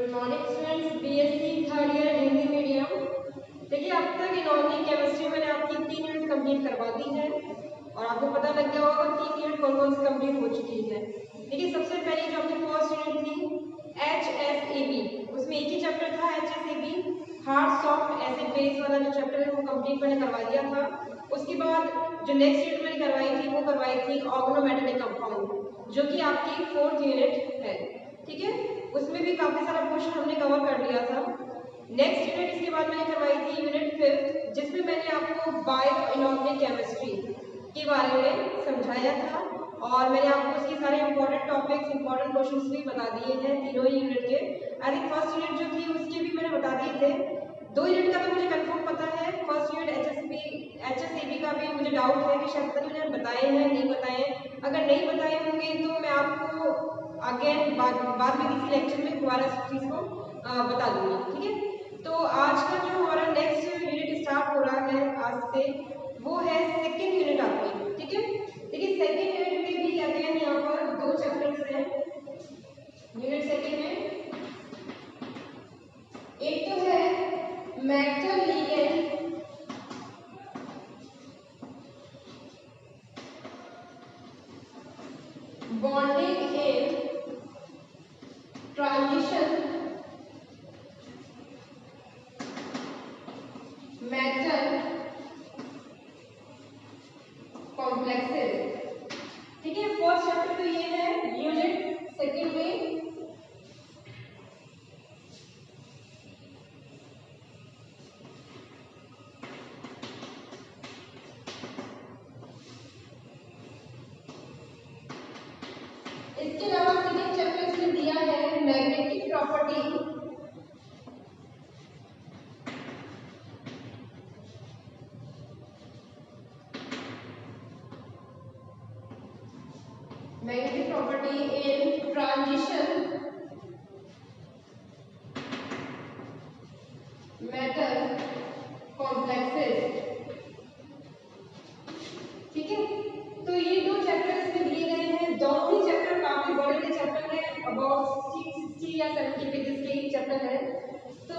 Good morning students, BSc third year Hindi medium. देखिए, अब तक इनऑर्गेनिक केमिस्ट्री मैंने आपकी 3 यूनिट कंप्लीट करवा दी है और आपको पता लग गया होगा 3 यूनिट कौन से कंप्लीट हो चुकी है। देखिए, सबसे पहले जो अपनी फर्स्ट यूनिट थी HSAB, उसमें एक ही चैप्टर था HSAB, hard soft acid base वाला जो चैप्टर है वो कंप्लीट मैंने करवा दिया था। उसके बाद जो नेक्स्ट यूनिट मैंने करवाई थी वो करवाई थी ऑर्गेनोमेटेलिक कंपाउंड, जो कि आपकी 4th यूनिट है। ठीक है, उसमें भी काफी सारा पोर्शन हमने कवर कर लिया था। नेक्स्ट यूनिट इसके बाद मैंने करवाई थी यूनिट 5, जिसमें मैंने आपको बायो इनऑर्गेनिक केमिस्ट्री के बारे में समझाया था और मैंने आपको उसके सारे इंपॉर्टेंट टॉपिक्स, इंपॉर्टेंट क्वेश्चंस भी बता दिए हैं तीनों ही यूनिट के। आई थिंक फर्स्ट यूनिट जो थी उसके भी मैंने बता दिए थे। 2 यूनिट का तो मुझे कंफर्म पता है, फर्स्ट यूनिट HSAB का भी मुझे डाउट है कि शायद पता नहीं मैंने बताए हैं नहीं बताए हैं। अगर नहीं बताए होंगे तो मैं आपको अगेन बाद में किसी लेक्चर में दोबारा इस चीज़ को बता दूंगी। ठीक है, तो आज का जो हमारा नेक्स्ट यूनिट स्टार्ट हो रहा है आज से, वो है सेकेंड यूनिट आपकी। ठीक है, देखिए सेकेंड यूनिट में भी अगेन यहाँ पर 2 चैप्टर्स हैं यूनिट सेकेंड में। एक तो है metal ligand bonding in transition metal complexes. ठीक है, फर्स्ट चैप्टर तो ये है यूनिट सेकेंड में। इसके अलावा सेकेंड चैप्टर इसमें दिया है magnetic property, magnetic property in transition metal complexes. ठीक है, तो ये 2 चैप्टर इसमें दिए गए हैं। दोनों ही चैप्टर काफी बड़े बड़े चैप्टर हैं, अबाउट 60 या 70 पेजेस के ही चैप्टर है। तो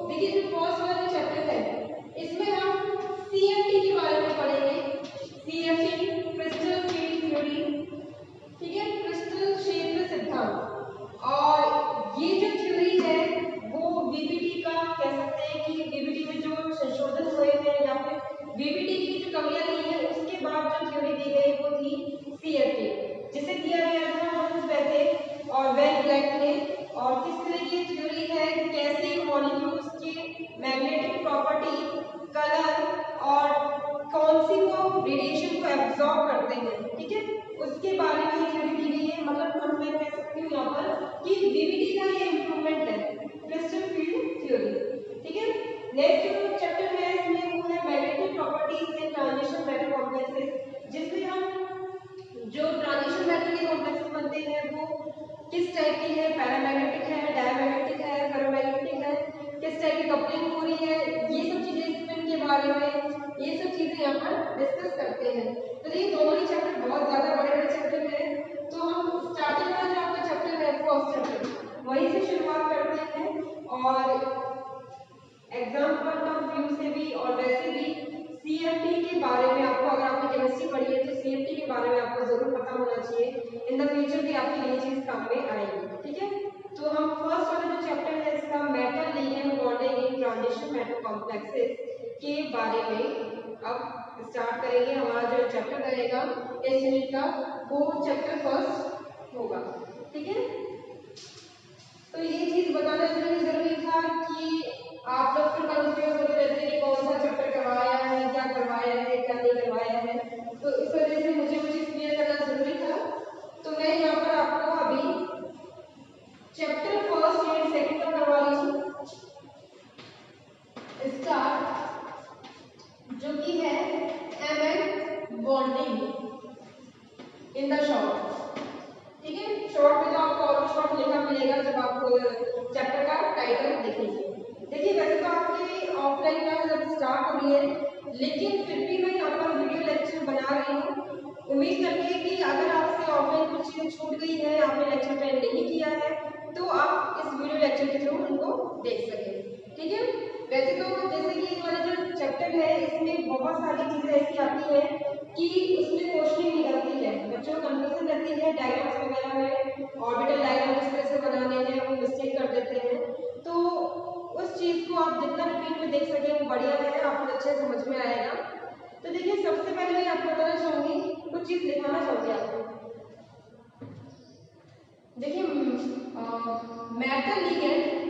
देखिए, जो फर्स्ट वाला जो चैप्टर है इसमें हम CFT के बारे में पढ़ेंगे। CFT क्रिस्टल फील्ड थ्योरी, ठीक है, क्रिस्टल क्षेत्र सिद्धांत। और ये जो थ्योरी है वो VBT का कह सकते हैं कि VBT में जो संशोधन हुए हैं या फिर VBT की जो कमियां रही है उसके बाद जो थ्योरी दी गई वो थी CFT, जिसे दिया गया था हंस बेथे और वेल ब्लैक ने। और किस तरह की थ्योरी है, कैसे मॉलिक्यूल्स के मैग्नेटिक प्रॉपर्टी, कलर और कौन सी वो रेडिएशन को एब्जॉर्ब करते हैं, ठीक है, उसके बारे में थ्योरी दी गई है। मतलब मैं कह सकती हूँ यहाँ पर कि VBT का ये इंप्रूवमेंट है क्रिस्टल फील्ड थ्योरी। ठीक है, नेक्स्ट जो चैप्टर है इसमें वो है मैग्नेटिक प्रॉपर्टीज इन ट्रांजिशन मेटल कॉम्प्लेक्सेस, जिसमें हम जो ट्रांजिशन मेटल के कॉम्प्लेक्सेस बनते हैं वो किस टाइप की है, पैरामैग्नेटिक है, डायमैग्नेटिक है, फेरोमैग्नेटिक है, किस टाइप की कपलिंग हो रही है, ये सब चीजें स्पिन के बारे में, ये सब चीजें यहाँ पर डिस्कस करते हैं। तो ये दोनों ही चैप्टर बहुत ज्यादा बड़े बड़े चैप्टर हैं। तो हम स्टार्टिंग वाला जो आपका चैप्टर है फर्स्ट चैप्टर वहीं से शुरुआत करते हैं और एग्जाम पॉइंट ऑफ व्यू से भी और वैसे भी CFT के बारे में आपको, अगर आपने केमिस्ट्री पढ़ी है तो CFT के बारे में आपको जरूर पता होना चाहिए। इन द फ्यूचर भी आपके लिए चीज काम में आएगी। ठीक है, तो हम फर्स्ट वाला जो चैप्टर है इसका metal ligand bonding in transition metal complexes के बारे में अब स्टार्ट करेंगे। हमारा जो चैप्टर रहेगा इस यूनिट का वो चैप्टर फर्स्ट होगा। ठीक है, तो ये चीज बताना जरूरी था कि आप लोग फिर कंफ्यूज होते रहते हैं कि कौन सा चैप्टर करवाया है, क्या करवाया है, क्या नहीं करवाया है। तो इस वजह से मुझे क्लियर करना जरूरी था। तो मैं यहाँ पर आपको अभी चैप्टर फर्स्ट यूनिट सेकंड का करवा रही हूँ स्टार्ट, जो कि है MN bonding in the short. ठीक है, शॉर्ट में तो आपको और शॉर्ट लिखा मिलेगा जब आप चैप्टर का टाइटल देखेंगे। देखिए, वैसे तो आपकी ऑफलाइन क्लास जब स्टार्ट हो रही है, लेकिन फिर भी मैं यहाँ पर वीडियो लेक्चर बना रही हूँ, उम्मीद करके कि अगर आपसे ऑफलाइन कुछ चीजें छूट गई है, आपने लेक्चर अटेंड नहीं किया है, तो तो आप इस वीडियो लेक्चर के थ्रू उनको देख सकें। ठीक है, वैसे तो जैसे कि हमारा जो चैप्टर है इसमें बहुत सारी चीजें ऐसी आती है कि उसमें क्वेश्चनिंग निकलती है, बच्चों को कंफ्यूजन रहती है, डायग्राम्स वगैरह में ऑर्बिटल डायग्राम किस तरह से बनाने हैं वो मिस्टेक कर देते हैं, तो उस चीज को आप जितना रिपीट में देख सकें वो बढ़िया है, आपको अच्छे समझ में आएगा। तो देखिए सबसे पहले मैं आपको बताना चाहूंगी, कुछ चीज दिखाना चाहूंगी आपको। देखिए metal ligand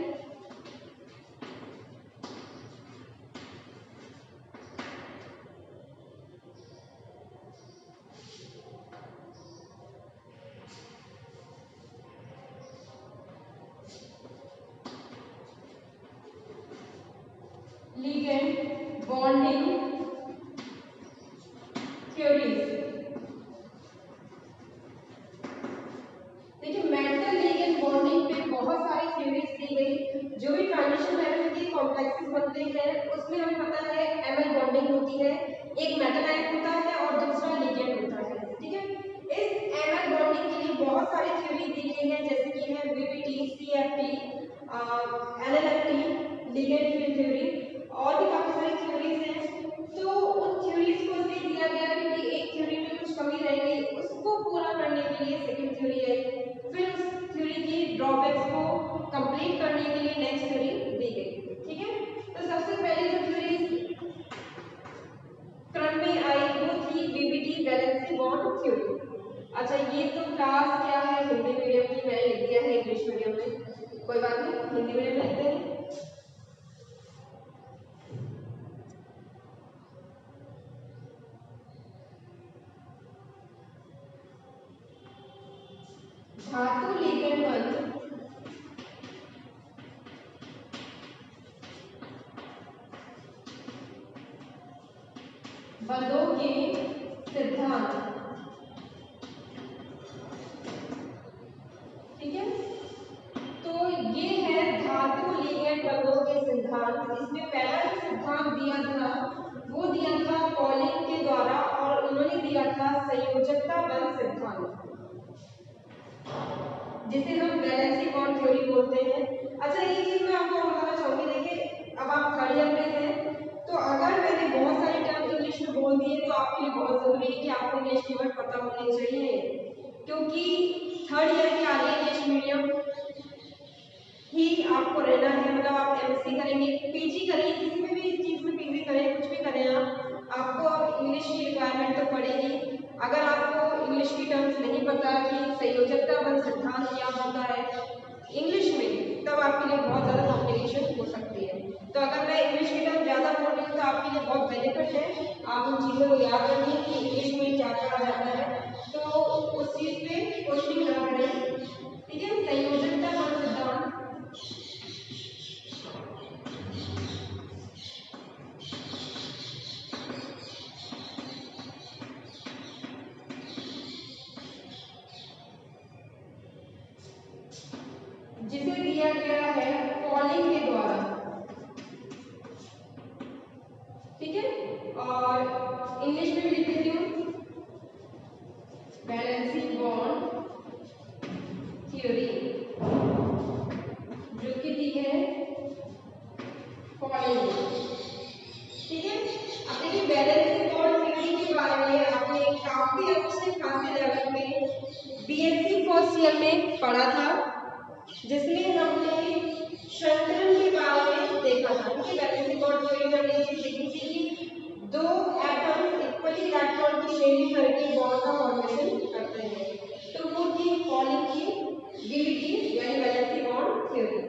ligand bonding theories. देखिए मेटल लिगेंड बॉन्डिंग पे बहुत सारी थ्योरीज दी गई, जो भी ट्रांजिशन मेटल के कॉम्प्लेक्सेस बनते हैं उसमें हमें पता है एमएल बॉन्डिंग होती है, एक मेटल आयन होता है और दूसरा लिगेंड होता है। ठीक है, इस एमएल बॉन्डिंग के लिए बहुत सारी थ्योरी दी गई है, जैसे कि है VBT, CFT, LLFT, ligand field theory, और भी काफी सारी थ्योरीज हैं। तो उन थ्योरीज को इसलिए दिया गया है कि एक थ्योरी में कुछ कमी रह गई, उसको पूरा करने के लिए सेकंड थ्योरी आई, फिर उस थ्योरी की ड्रॉबैक्स को कंप्लीट करने के लिए नेक्स्ट थ्योरी दी गई। ठीक है, तो सबसे पहले जो थ्योरी क्रम में आई वो थी वीबीटी, वैलेंसी बॉन्ड थ्योरी। अच्छा ये तो क्लास क्या है हिंदी मीडियम की, मैंने लिख दिया है इंग्लिश मीडियम में, कोई बात नहीं, हिंदी मीडियम में लिखते हैं। धातु लिगेंड बंध बंधों के सिद्धांत। ठीक है, तो ये है धातु लिगेंड बंधों के सिद्धांत। इसमें पहला जो सिद्धांत दिया था वो दिया था पॉलिंग के द्वारा, और उन्होंने दिया था संयोजकता बंध सिद्धांत, जिसे हम वैलेंसी बॉन्ड थ्योरी बोलते हैं। अच्छा ये चीज मैं आपको बताना चाहूंगी, देखिए अब आप थर्ड ईयर में हैं, तो अगर मैंने बहुत सारे टर्म इंग्लिश में बोल दिए तो आपके लिए बहुत जरूरी है कि आपको इंग्लिश की वर्ड पता होने चाहिए, क्योंकि थर्ड ईयर के आगे इंग्लिश मीडियम ही आपको रहना है, मतलब आप एमएससी करेंगे, पीजी करेंगे, किसी में भी चीज में पीजी करें, कुछ भी करें आप, आपको इंग्लिश की रिक्वायरमेंट तो पड़ेगी। अगर आपको इंग्लिश की टर्म्स नहीं पता कि संयोजकता बंध सिद्धांत क्या होता है इंग्लिश में, तब आपके लिए बहुत ज्यादा कॉम्प्लिकेशन हो सकती है। तो अगर मैं इंग्लिश की टर्म ज्यादा बोल रही हूँ तो आपके लिए बहुत बेनिफिट है, आप उन चीजों को याद रखिए कि इंग्लिश में क्या कहा जाता है, तो उस चीज पे क्वेश्चनिंग ना करें। ठीक है, संयोजकता बंध सिद्धांत जिसे दिया गया है पॉलिंग के द्वारा। ठीक है, और इंग्लिश में भी लिख देती हूँ, वैलेंसी बॉन्ड थ्योरी जो कि दी है पॉलिंग। ठीक है, अब देखिए वैलेंसी बॉन्ड थ्योरी के बारे में आपने काफी अच्छे खासे लेवल में बीएससी फर्स्ट ईयर में पढ़ा था, जिसमें हमने शंकरन के बारे में देखा था। ठीक है, वैलेंसी बॉन्ड थ्योरी में हमने ये देखी थी कि दो एटम्स इक्वली इलेक्ट्रॉन की शेयरिंग करके बॉन्ड का फॉर्मेशन करते हैं, तो वो थी पॉलिंग की वीबीटी यानी वैलेंसी बॉन्ड थ्योरी।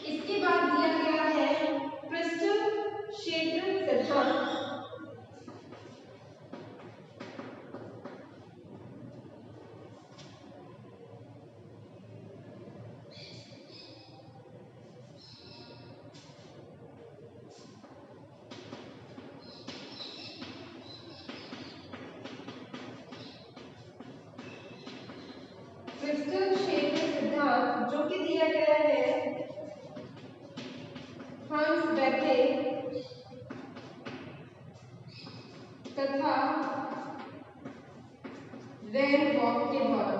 इसके बाद दिया गया है क्रिस्टल क्षेत्र सिद्धांत। क्रिस्टल क्षेत्र सिद्धांत जो कि दिया गया है हंस बेथे तथा वैन गॉग के द्वारा।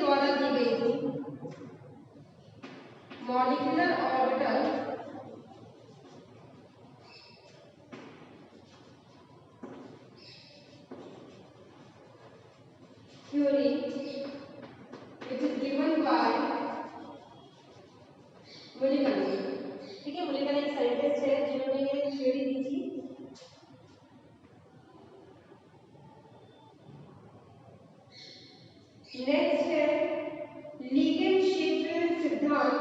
द्वारा दी गई थी। Molecular orbital theory which is given by Mulliken. ठीक है, मुलिकन एक साइंटिस्ट है जिन्होंने ये थ्योरी दी थी। नेक्स्ट है लिगेंड क्षेत्र सिद्धांत,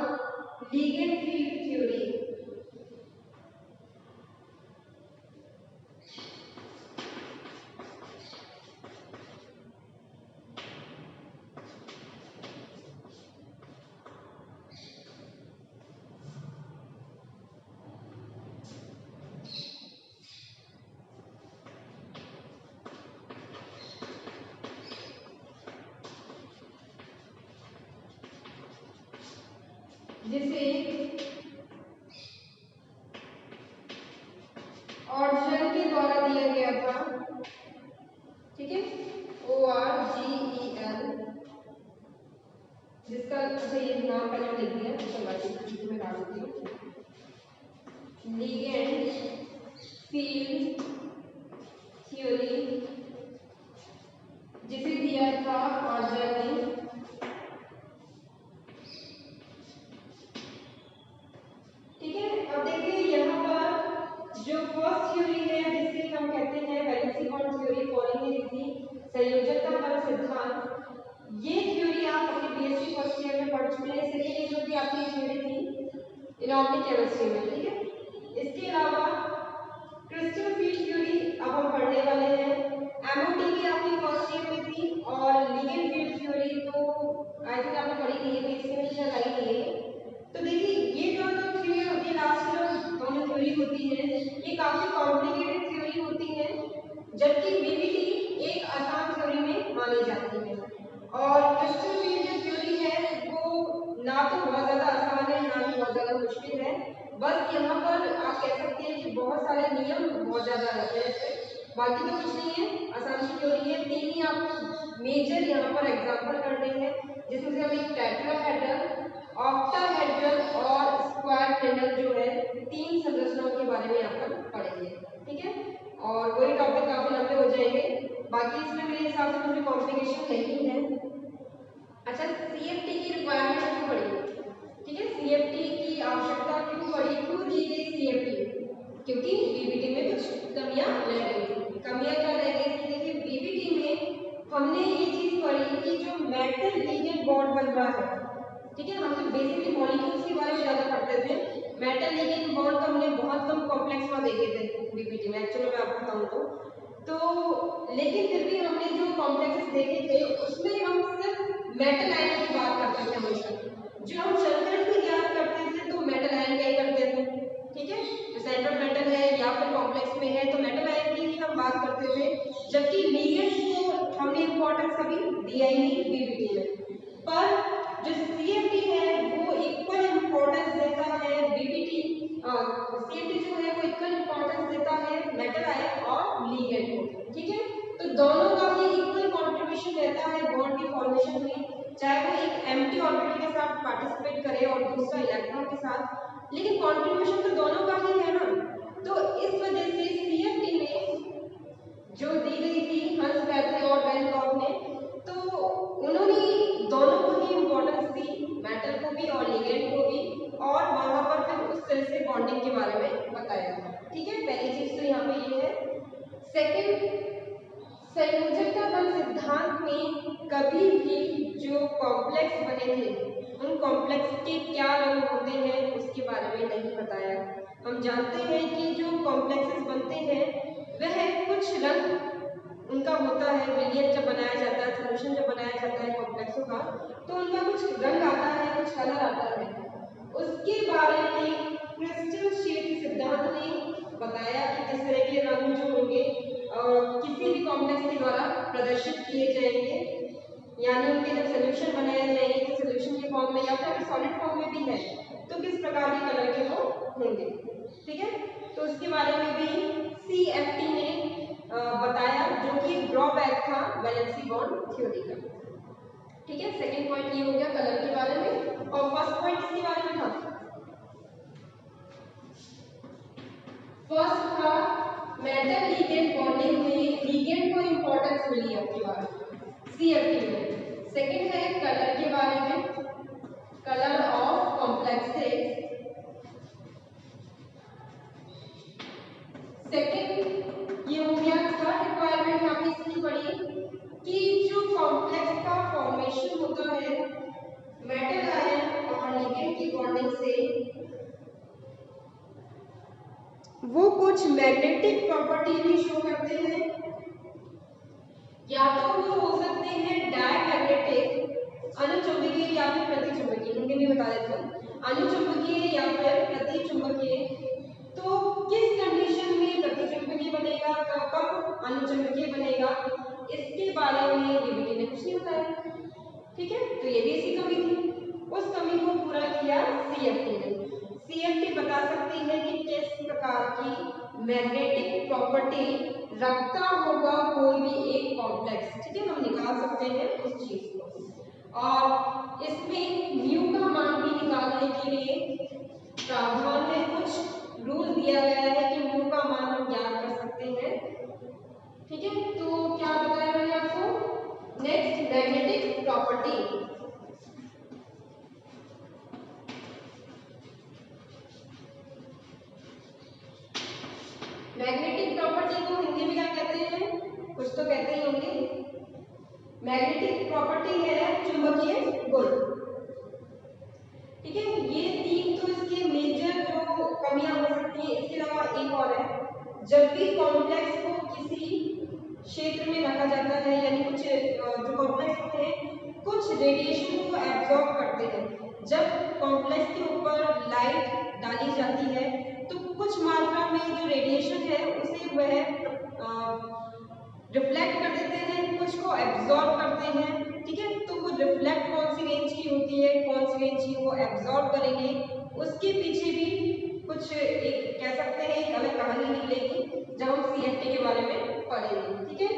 लिगेंड फील्ड थ्योरी। जिसे ऑर्जन के द्वारा दिया गया था। ठीक है, ORGEL, जिसका अच्छा ये नाम पहले लिख दिया, चलो मैं डाल देती हूँ। लिगेंड फील्ड थ्योरी, जिसे दिया था ऑर्जन ने। ठीक है, अब देखिए यहाँ पर जो फर्स्ट थ्योरी है जिसे हम कहते हैं वैलेंसी बॉन्ड थ्योरी, फॉलोइंग ने दी थी संयोजकता बल सिद्धांत। ये थ्योरी आप अपने बीएससी फर्स्ट ईयर में पढ़ चुके हैं। सेकेंड ईयर में भी आपकी ये थ्योरी थी इनऑर्गेनिक केमिस्ट्री में। ठीक है, इसके अलावा क्रिस्टल फील्ड थ्योरी अब हम पढ़ने वाले हैं। एमओटी भी आपकी फर्स्ट ईयर में थी, और लिगेंड फील्ड थ्योरी तो आई थिंक आपने पढ़ी नहीं है, इसके में शायद आई नहीं है। तो देखिए ये जो थ्योरी होती है, लास्ट में दोनों थ्योरी होती है, ये काफी कॉम्प्लिकेटेड थ्योरी होती है, जबकि बीबीटी एक आसान थ्योरी में मानी जाती है। और क्रिस्टल फील्ड जो थ्योरी है वो ना तो बहुत ज्यादा आसान है, ना ही बहुत ज्यादा मुश्किल है। बस यहाँ पर आप कह सकते हैं कि बहुत सारे नियम बहुत ज्यादा रहते हैं, बाकी तो कुछ नहीं है, आसान सी थ्योरी है। तीन ही आपको मेजर यहाँ पर एग्जाम्पल करने हैं, जिसमें से हम एक टेट्राहेड्रल, ऑक्टाहेड्रल और स्क्वाड्रेनल जो है, तीन संरचनाओं के बारे में यहाँ पर पढ़ेंगे। ठीक है, और वही टॉपिक काफी लंबे हो जाएंगे, बाकी इसमें मेरे हिसाब से कोई कॉम्प्लिकेशन नहीं है। अच्छा, सीएफटी की रिक्वायरमेंट क्यों पड़ी? ठीक है, सीएफटी की आवश्यकता क्यों पड़ी, क्यों दी गई सीएफटी? क्योंकि बीबीटी में कुछ कमियां रह गई थी। कमियां क्या रह गई थी? देखिए बीबीटी में हमने ये चीज पढ़ी कि जो मेटल लिगेंड बॉन्ड बन रहा है, ठीक है, हम तो बेसिकली मॉलिक्यूल्स के बारे में ज्यादा पढ़ते थे, मेटल लिगेंड बॉन्ड तो हमने बहुत कम कॉम्प्लेक्स में देखे थे बीबीटी में, एक्चुअली मैं आपको बताऊं तो लेकिन फिर भी हमने जो कॉम्प्लेक्सेस देखे थे उसमें हम सिर्फ मेटल आयन की बात करते थे हमेशा। जो हम शंकरन भी ज्ञात करते थे तो मेटल आयन का ही करते थे। ठीक है, जो सेंट्रल मेटल है या फिर कॉम्प्लेक्स में है तो मेटल आयन की ही हम बात करते थे, जबकि लिगेंड्स को हमने इंपॉर्टेंस कभी दिया ही नहीं बीबीटी में। पर जो सीएफटी है वो इक्वल इंपॉर्टेंस देता है बीबीटी, सीएफटी जो है वो इक्वल इंपॉर्टेंस देता है मेटल आयन और लिगेंड को। ठीक है, तो दोनों का ही इक्वल कंट्रीब्यूशन रहता है बॉन्ड की फॉर्मेशन में, चाहे वो एक एम्प्टी ऑर्बिटल के साथ पार्टिसिपेट करे और दूसरा इलेक्ट्रॉन के साथ, लेकिन कंट्रीब्यूशन तो दोनों का ही है ना। तो इस वजह से सीएफटी में जो दी गई थी हंस बैथे और वैन लॉक ने, तो उन्होंने दोनों को ही इंपॉर्टेंस दी, मेटल को भी और लिगेंड को भी, और वहां पर फिर उस तरह से बॉन्डिंग के बारे में बताया। ठीक है, पहली चीज तो यहाँ पे ये है। सेकंड, संयोजकता बल सिद्धांत में कभी भी जो कॉम्प्लेक्स बने थे उन कॉम्प्लेक्स के क्या रंग होते हैं उसके बारे में नहीं बताया। हम जानते हैं कि जो कॉम्प्लेक्सेस बनते हैं वह कुछ रंग उनका होता है, विलियन जब बनाया जाता है, सॉल्यूशन जब बनाया जाता है कॉम्प्लेक्सों का, तो उनका कुछ रंग आता है, कुछ कलर आता है। उसके बारे में क्रिस्टल क्षेत्र सिद्धांत ने बताया कि किस तरह के रंग जो होंगे किसी भी कॉम्प्लेक्स के द्वारा प्रदर्शित किए जाएंगे, यानी उनके जब सॉल्यूशन बनाए जाएंगे तो सॉल्यूशन के फॉर्म में या फिर सॉलिड फॉर्म में भी है तो किस प्रकार के कलर के वो होंगे। ठीक है, तो उसके बारे में भी सीएफटी ने बताया, जो कि ड्रॉबैक था वैलेंसी बॉन्ड थ्योरी का। ठीक है, सेकंड पॉइंट ये हो गया कलर के बारे में। और फर्स्ट पॉइंट इसके बारे में था, फर्स्ट था मेटल लिगेंड बॉन्डिंग में लिगेंड को इंपॉर्टेंस मिली आपकी बार सीएफटी में। सेकंड है कलर के बारे में, कलर ऑफ कॉम्प्लेक्सेस। सेकंड ये हो गया थर्ड रिक्वायरमेंट यहाँ पे इसकी पड़ी कि जो कॉम्प्लेक्स का फॉर्मेशन होता है मेटल आयन और लिगेंड की बॉन्डिंग से, वो कुछ मैग्नेटिक प्रॉपर्टी भी शो करते हैं। या तो वो हो सकते हैं डायमैग्नेटिक अनुचुंबकीय या फिर प्रतिचुंबकीय, हिंदी में बता देता हूँ, अनुचुंबकीय या फिर प्रतिचुंबकीय। तो किस कंडीशन में प्रतिचुंबकीय बनेगा, कब अनुचुंबकीय बनेगा, इसके बारे में यूबीटी ने कुछ नहीं बताया। ठीक है, तो ये भी इसकी कमी थी, उस कमी को पूरा किया सीएफटी ने। सीएफटी बता सकती है कि किस प्रकार की मैग्नेटिक प्रॉपर्टी रखता होगा कोई भी एक कॉम्प्लेक्स। ठीक है, हम निकाल सकते हैं उस चीज को। और इसमें म्यू का मान भी निकालने के लिए प्रावधान है, कुछ रूल दिया गया है कि म्यू का मान हम ज्ञात कर सकते हैं। ठीक है, तो क्या बताया मैंने आपको, next magnetic property. Magnetic property को हिंदी में क्या कहते हैं, कुछ तो कहते ही होंगे। मैग्नेटिक प्रॉपर्टी है चुंबकीय गुण। ठीक है, ये तीन तो इसके मेजर जो कमियां हो सकती है। इसके अलावा एक और है, जब भी कॉम्प्लेक्स को किसी क्षेत्र में रखा जाता है, यानी कुछ जो कॉम्प्लेक्स होते हैं कुछ रेडिएशन को एब्जॉर्ब करते हैं। जब कॉम्प्लेक्स के ऊपर लाइट डाली जाती है तो कुछ मात्रा में जो रेडिएशन है उसे वह रिफ्लेक्ट कर देते हैं, कुछ को एब्जॉर्ब करते हैं। ठीक है, तो वो रिफ्लेक्ट कौन सी रेंज की होती है, कौन सी रेंज की वो एब्जॉर्ब करेंगे, उसके पीछे भी कुछ एक कह सकते हैं एक अलग कहानी निकलेगी जब हम सीएफटी के बारे में पढ़ेंगे। ठीक है,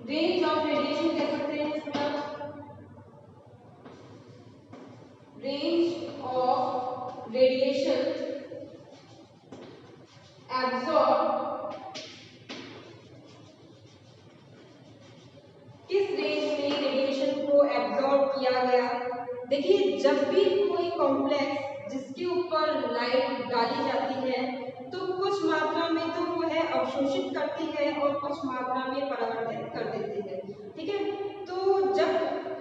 रेंज ऑफ रेडिएशन कह सकते हैं इसका, रेंज ऑफ रेडिएशन एब्जॉर्ब, किस रेंज में रेडिएशन को एब्जॉर्ब किया गया। देखिए, जब भी कोई कॉम्प्लेक्स जिसके ऊपर लाइट डाली जाती है तो कुछ मात्रा में तो वो है अवशोषित करती है और कुछ मात्रा में परावर्तित कर देती है। ठीक है, तो जब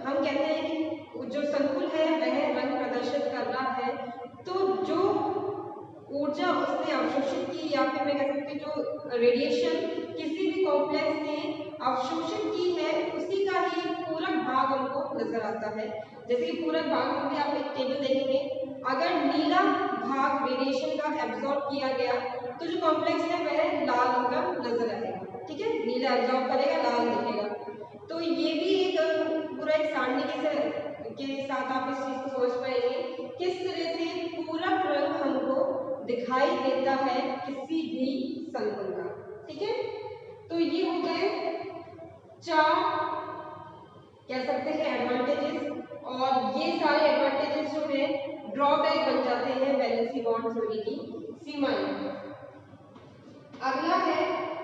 हम कहते हैं कि जो संकुल है वह रंग प्रदर्शित कर रहा है, तो जो ऊर्जा उसने अवशोषित की या फिर मैं कह सकती हूँ जो रेडिएशन किसी भी कॉम्प्लेक्स ने अवशोषित की है उसी का ही पूरक भाग हमको नजर आता है। जैसे कि पूरक भाग में आप एक टेबल देखेंगे, अगर नीला भाग रेडिएशन का एब्जॉर्ब किया गया तो जो कॉम्प्लेक्स है वह लाल रंग का नजर आएगा। ठीक है, नीला एब्जॉर्ब करेगा, लाल दिखेगा। तो ये भी एक पूरा एक सारणी के साथ आप इस चीज को समझ पाएंगे किस तरह से पूरक रंग हमको दिखाई देता है किसी भी संकुल का। ठीक है, तो ये हो गए चार कह सकते हैं एडवांटेजेस, और ये सारे एडवांटेजेस जो है ड्रॉबैक बन जाते हैं वैलेंसी बॉन्ड थ्योरी की सीमाएं। अगला है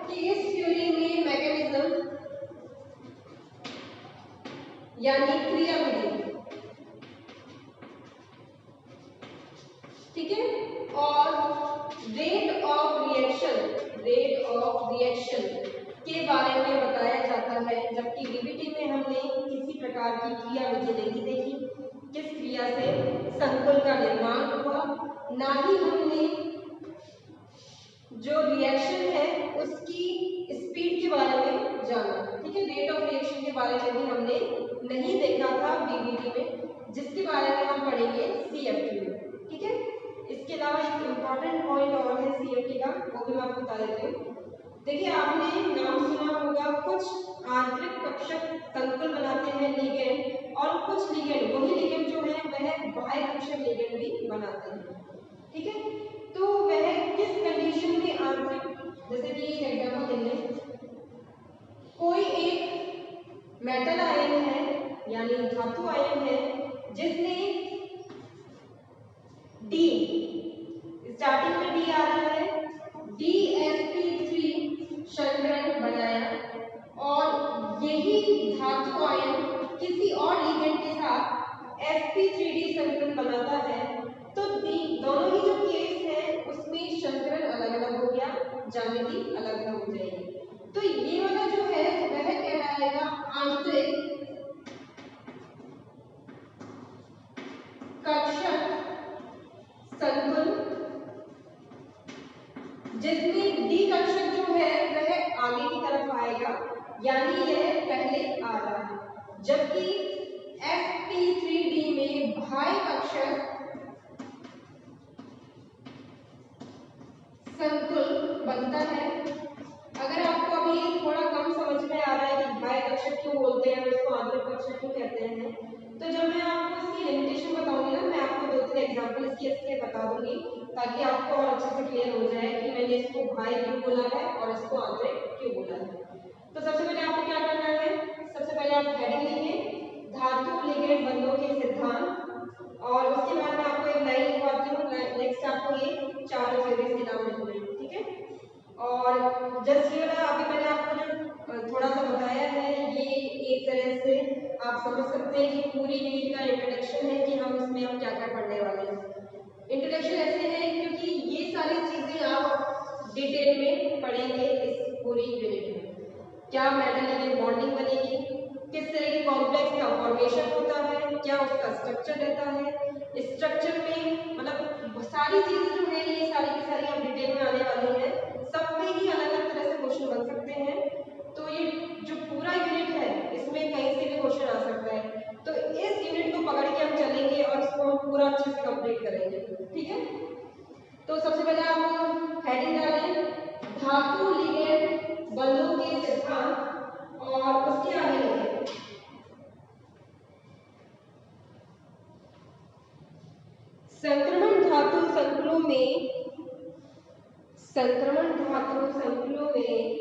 कि इस थ्योरी में मैकेनिज्म यानी क्रियाविधि, ठीक है, और रेट ऑफ रिएक्शन के बारे में बताया जाता है। जबकि डीबीटी में हमने किसी प्रकार की क्रियाविधि नहीं देखी, किस क्रिया से संकुल का निर्माण हुआ, ना ही हमने जो रिएक्शन है उसकी स्पीड के बारे में जाना। ठीक है, रेट ऑफ रिएक्शन के बारे में भी हमने नहीं देखा था डीबीटी में, जिसके बारे में हम पढ़ेंगे सीएफटी में। ठीक है, इसके अलावा एक इम्पॉर्टेंट पॉइंट और है सीएफटी का, वो भी मैं आपको बता देती हूँ। देखिए, आपने नाम सुना होगा कुछ आंतरिक कक्षक संकुल बनाते हैं लिगेंड, और कुछ लिगेंड वही लिगेंड जो है वह बाह्य कक्षक लिगेंड भी बनाते हैं। ठीक है, तो वह किस कंडीशन में आंतरिक, जैसे कि एक एग्जांपल ले लें, कोई एक मेटल आयन है यानी धातु आयन है जिसने डी, स्टार्टिंग में डी आ रहा है, DsP3 संकरण बनाया और यही धातु आयन किसी और लिगेंड के साथ sp3d संकरण बनाता है, तो दोनों ही जो केस है उसमें संकरण अलग अलग हो गया, ज्यामिति अलग अलग हो जाएगी। तो ये वाला जो है वह कहलाएगा आंतरिक कक्षक संकुल, जिसमें डी कक्षक जो है वह आगे की तरफ आएगा, यानी यह पहले आ रहा है, जबकि sp3d में बाह्य कक्षक संकुल बनता है। अगर आपको अभी थोड़ा कम समझ में आ रहा है कि बाह्य कक्षक क्यों बोलते हैं, उसको आंतरिक कक्षक क्यों कहते हैं, तो जब मैं आपको इसकी लिमिटेशन बताऊंगी ना, मैं आपको 2-3 एग्जांपल इसके बता दूंगी ताकि आपको और अच्छे से क्लियर हो जाए कि मैंने इसको बाह्य क्यों बोला है और इसको आंतरिक क्यों बोला है। तो सबसे पहले आपको क्या करना है, सबसे पहले आप हेडिंग लिखिए धातु लिगेंड बंधों के सिद्धांत, और उसके बाद में आपको एक लाइन लिखवाती हूँ, नेक्स्ट आपको ये चारों थ्योरीज के नाम लिखने हैं, ठीक है। और जस्ट ये वाला अभी मैंने आपको जो थोड़ा सा बताया है, ये एक तरह से आप समझ सकते हैं कि पूरी यूनिट का इंट्रोडक्शन है कि हम इसमें अब क्या क्या पढ़ने वाले हैं। इंट्रोडक्शन ऐसे है क्योंकि ये सारी चीजें आप डिटेल में पढ़ेंगे इस पूरी यूनिट में। क्या मेटल लिगेंड बॉन्डिंग बनेगी, किस तरह की कॉम्प्लेक्स का फॉर्मेशन होता है, क्या उसका स्ट्रक्चर रहता है, स्ट्रक्चर में मतलब सारी चीजें जो है ये सारी की सारी अब डिटेल में आने वाली है, सब में ही अलग अलग तरह से क्वेश्चन बन सकते हैं। तो ये जो पूरा यूनिट है इसमें कहीं से भी क्वेश्चन आ सकता है, तो इस यूनिट को पकड़ के हम चलेंगे और इसको हम पूरा अच्छे से कंप्लीट करेंगे, ठीक है। तो सबसे पहले आप हेडिंग डालें धातु लिगेंड बंधों के सिद्धांत और उसके आगे लिखें संक्रमण धातु संकुलों में, संक्रमण धातु संकुलों में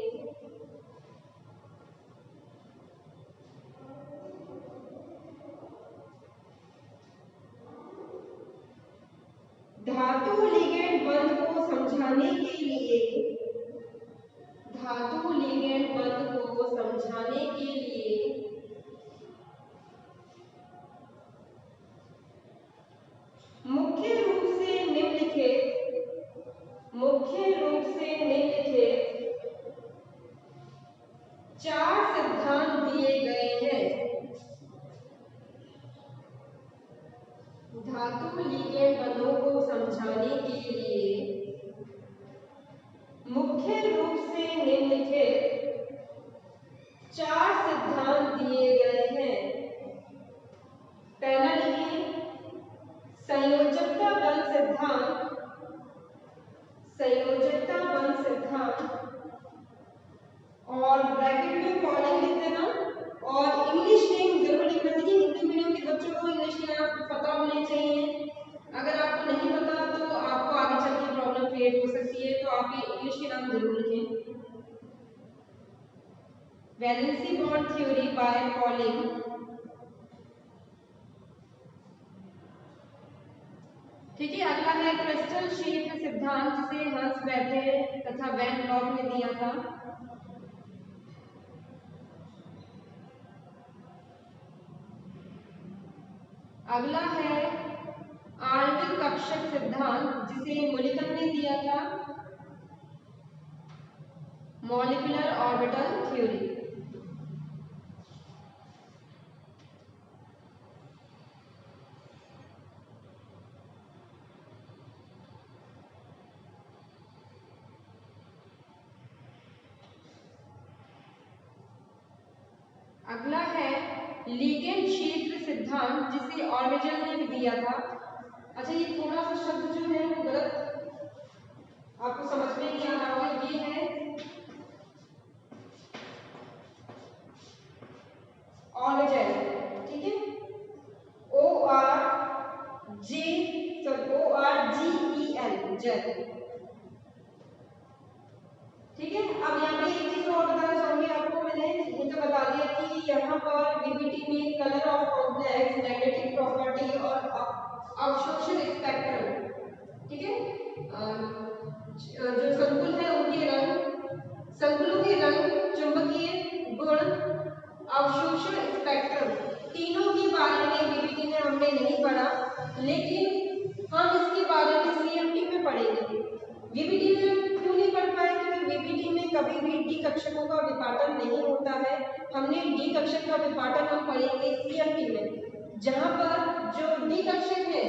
धातु लिगेंड बंध को समझाने के लिए, धातु लिगेंड बंध को समझाने के लिए मुख्य रूप से निम्नलिखित 4 सिद्धांत दिए गए हैं। धातु लिगेंड बंधों को समझाने के लिए मुख्य रूप से निम्नलिखित 4 सिद्धांत दिए गए हैं। पहला लिखिए संयोजकता बंध सिद्धांत, संयोजकता बंध सिद्धांत, और ब्रैकेट में फॉलोइंग लिख देना, और इंग्लिश नेम जरूर लिखना। देखिए हिंदी मीडियम के बच्चों को इंग्लिश के नाम पता होने चाहिए, अगर आपको नहीं पता तो आपको आगे चल के प्रॉब्लम क्रिएट हो सकती है, तो आप ये इंग्लिश के नाम जरूर लिखें। Valency bond theory by polling, ठीक है। अगला है क्रिस्टल क्षेत्र सिद्धांत, जिसे हंस बैठे तथा वैन ब्लॉक ने दिया था। अगला है आणविक कक्षक सिद्धांत, जिसे मुलिकन ने दिया था, मॉलिक्यूलर ऑर्बिटल थ्योरी। अगला है लिगेंड क्षेत्र सिद्धांत, जिसे ऑर्बिटल ने भी दिया था। अच्छा ये थोड़ा सा शब्द जो है वो गलत आपको समझ में नहीं आ रहा होगा, ये है ऑर्बिटल, ठीक है, ORGEL जेल, ठीक है। अब यहाँ पे एक चीज और बताना चाहूंगी आपको, मैंने ये तो बता दिया कि यहाँ जहां पर वीबीटी में colour of complex, magnetic property और अवशोषण स्पेक्ट्रम, ठीक है, जो संकुल है उनके रंग, संकुलों के रंग, चुंबकीय गुण, अवशोषण स्पेक्ट्रम, तीनों के बारे में वीबीटी में हमने नहीं पढ़ा, लेकिन हम इसके बारे में सीएमटी में पढ़ेंगे। वीबीटी में क्यों नहीं पढ़ पाए? क्योंकि वीबीटी में कभी भी डी कक्षकों का विपाटन नहीं होता है। हमने डी कक्षक का विपाटन हम पढ़ेंगे सीएमटी में, जहां पर जो डी कक्षक है,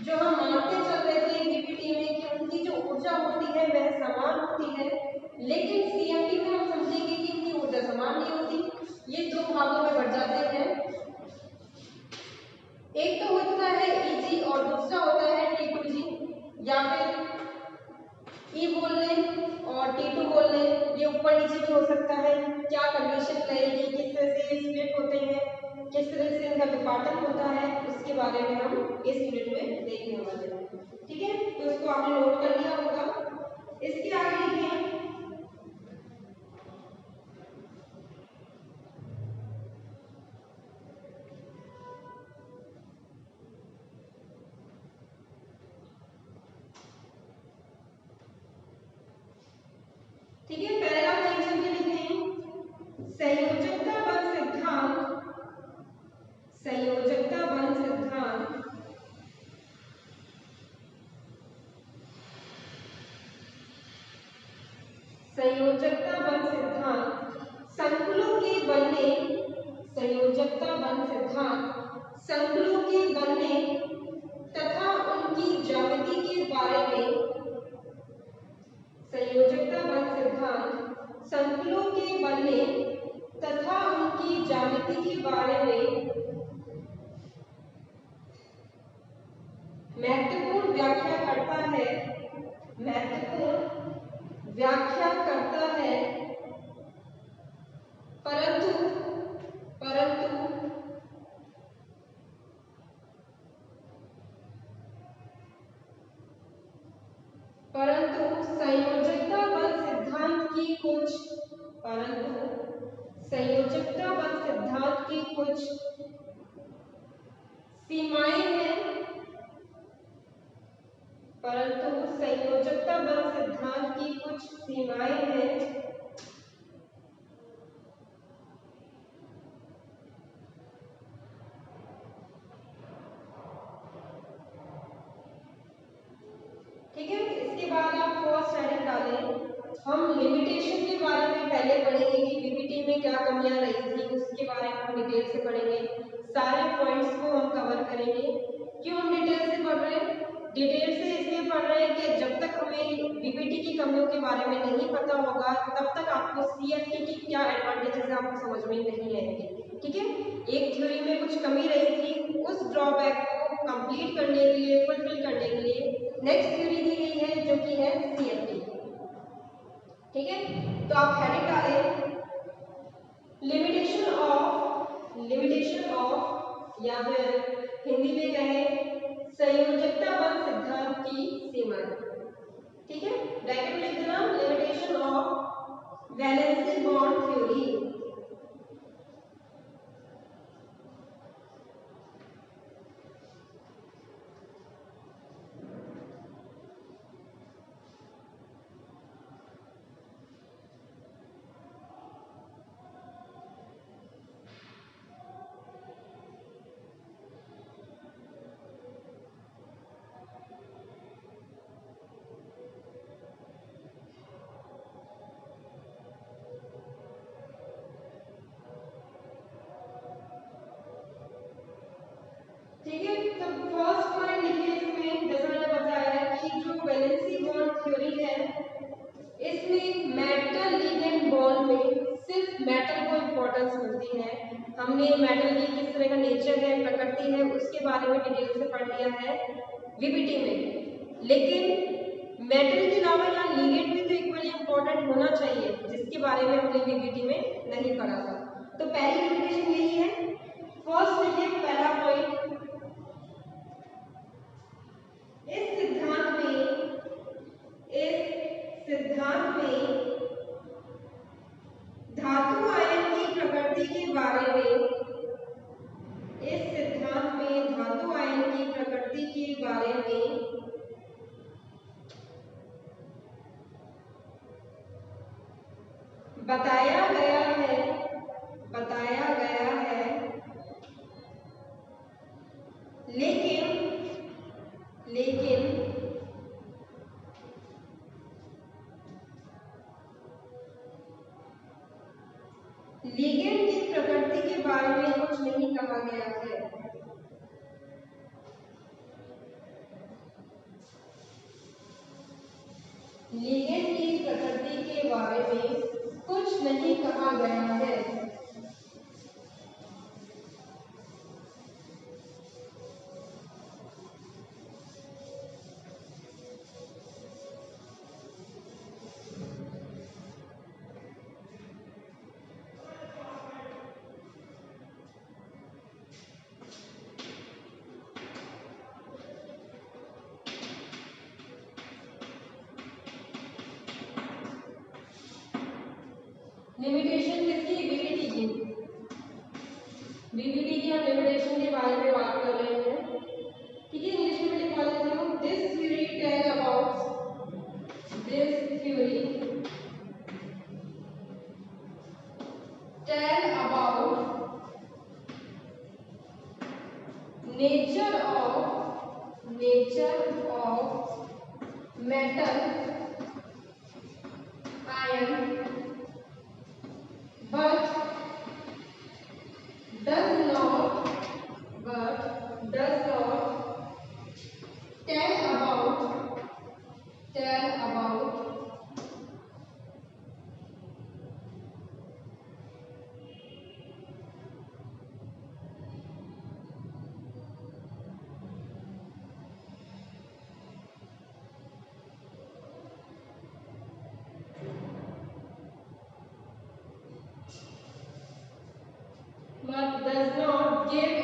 जो हम मानते चल रहे थे वीबीटी में कि उनकी जो ऊर्जा होती है वह समान होती है, लेकिन सीएमटी में हम समझेंगे कि उनकी ऊर्जा समान नहीं होती। ये दो भागों में बढ़ जाते हैं, एक तो होता है ईजी और दूसरा होता है टी2जी, या फिर ई बोल लें और टी2 बोल लें। ये ऊपर नीचे भी हो सकता है। क्या कंडीशन रहेगी, किस तरह से स्प्लिट होते हैं, किस तरह से इनका विपाटन होता है, उसके बारे में हम इस यूनिट में देखने वाले हैं, ठीक है। तो इसको आपने नोट कर लिया होगा। इसके आगे लिखिए ठीक है, पैराग्राफ चेंज करके लिखें संयोजकता बल सिद्धांत, संयोजकता बल सिद्धांत संयोजकता बल सिद्धांत संकुलों के बनने, संयोजकता बल सिद्धांत संकुलों के बनने तथा उनकी ज्यामिति के बारे में, संयोजकता बल सिद्धांत संकुलों के बनने तथा उनकी ज्यामिति के बारे में महत्वपूर्ण व्याख्या करता है, महत्वपूर्ण व्याख्या करता है, परंतु संयोजकता बल सिद्धांत की कुछ, संयोजकता बल सिद्धांत की कुछ सीमाएं हैं, परंतु संयोजकता बल सिद्धांत की कुछ सीमाएं हैं, ठीक है। इसके बाद आप फर्स्ट हेडिंग डालें। हम लिमिटेशन के बारे में पहले पढ़ेंगे कि वीबीटी में क्या कमियां रही थी, उसके बारे में हम डिटेल से पढ़ेंगे। सारे पॉइंट्स को हम कवर करेंगे। क्यों हम डिटेल से पढ़ रहे हैं? डिटेल से इसलिए पढ़ रहे हैं कि जब तक हमें वीबीटी की कमियों के बारे में नहीं पता होगा तब तक आपको सीएफटी की क्या एडवांटेजेस है आपको समझ में नहीं आएंगे, ठीक है। एक थ्योरी में कुछ कमी रही थी, उस ड्रॉबैक को कंप्लीट करने के लिए, फुलफिल करने के लिए नेक्स्ट थ्योरी दी गई है जो कि है सीएफटी, ठीक है। तो आप हेडिंग डालें लिमिटेशन ऑफ या फिर हिंदी में कहें संयोजकता बल सिद्धांत की सीमाएं, ठीक है। ब्रैकेट में लिख देना limitation of valency bond theory, ठीक है। तो फर्स्ट पॉइंट लिखिए इसमें, जैसा मैंने बताया कि जो वैलेंसी बॉन्ड थ्योरी है इसमें मेटल लिगेंड बॉन्ड में सिर्फ मेटल को इंपॉर्टेंस मिलती है। हमने मेटल की किस तरह का नेचर है, प्रकृति है, उसके बारे में डिटेल से पढ़ लिया है वीबीटी में, लेकिन मेटल के अलावा यहाँ लिगेंड भी तो इक्वली इंपॉर्टेंट होना चाहिए, जिसके बारे में हमने वीबीटी में नहीं पढ़ा था। तो पहली लिमिटेशन यही है। फर्स्ट लिखिए पहला पॉइंट, इस सिद्धांत में धातु आयन की प्रकृति प्रकृति के बारे में, इस सिद्धांत में धातु आयन की प्रकृति के बारे में बताया गया है, लेकिन लिगेंड की प्रकृति के बारे में कुछ नहीं कहा गया है। लिगेंड की प्रकृति के बारे में कुछ नहीं कहा गया है। लिमिटेशन किसकी? बीवीटी की। बीवीटी की हम लिमिटेशन के बारे में बात कर रहे हैं, ठीक है। इंग्लिश में लिखवा देती हूँ, this theory tell about nature of metal ion, but does not tell about give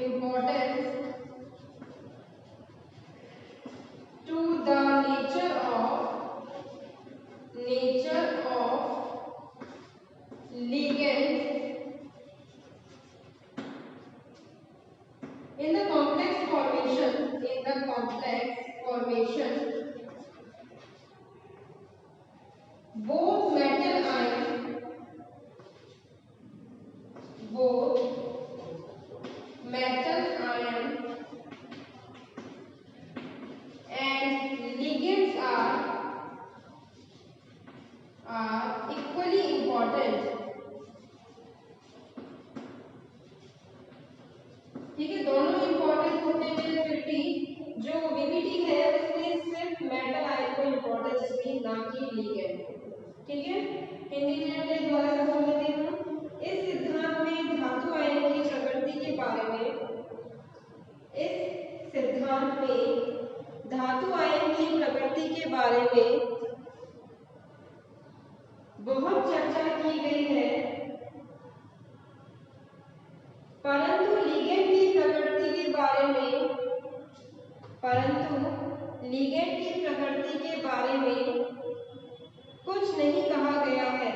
importance to the nature of ligand in the complex formation both metal ion and ligands are equally important, ठीक है। दोनों important होते हैं, फिर भी जो VVT है उसमें सिर्फ मेटल आयन को इंपॉर्टेंस दी, ना कि लिगेंड, ठीक है। हिंदी में मैं दोबारा से बोल देती हूँ, इस सिद्धांत में धातु आयन की प्रकृति के बारे में, इस सिद्धांत में धातु आयन की प्रकृति के बारे में बहुत चर्चा की गई है, परंतु लिगेंड की प्रकृति के बारे में कुछ नहीं कहा गया है।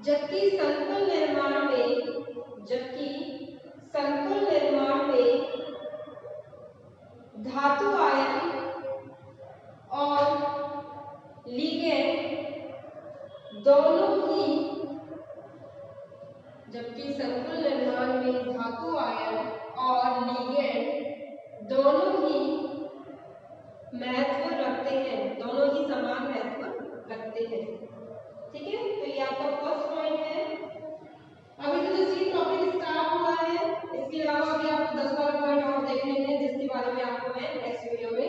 जबकि संकुल निर्माण में धातु आयन और लिगेंड दोनों ही महत्व रखते हैं, दोनों ही समान महत्व रखते हैं, ठीक है। तो ये आपका फर्स्ट पॉइंट है। अभी तो जस्ट ये टॉपिक स्टार्ट हुआ है, इसके अलावा भी आपको 10-12 पॉइंट और देखने हैं, जिसके बारे में आपको मैं नेक्स्ट वीडियो में